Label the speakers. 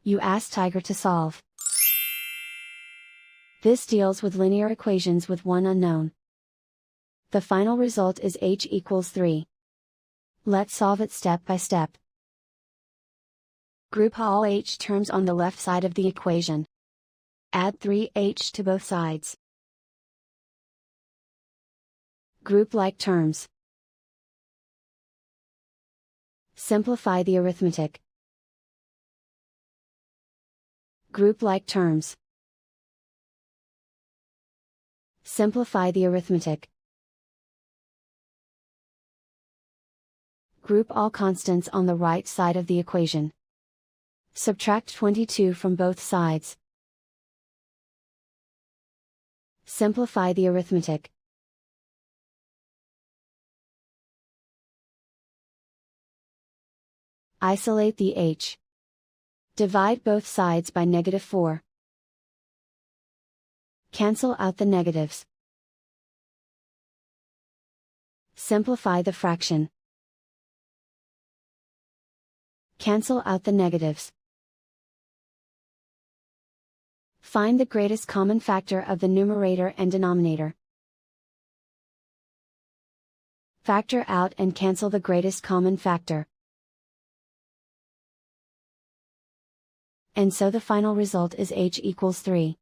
Speaker 1: You ask Tiger to solve. This deals with linear equations with one unknown. The final result is h equals 3. Let's solve it step by step. Group all h terms on the left side of the equation. Add 3h to both sides. Group like terms. Simplify the arithmetic. Group like terms. Simplify the arithmetic. Group all constants on the right side of the equation. Subtract 22 from both sides. Simplify the arithmetic. Isolate the h. Divide both sides by -4. Cancel out the negatives. Simplify the fraction. Cancel out the negatives. Find the greatest common factor of the numerator and denominator. Factor out and cancel the greatest common factor. And so the final result is h equals 3.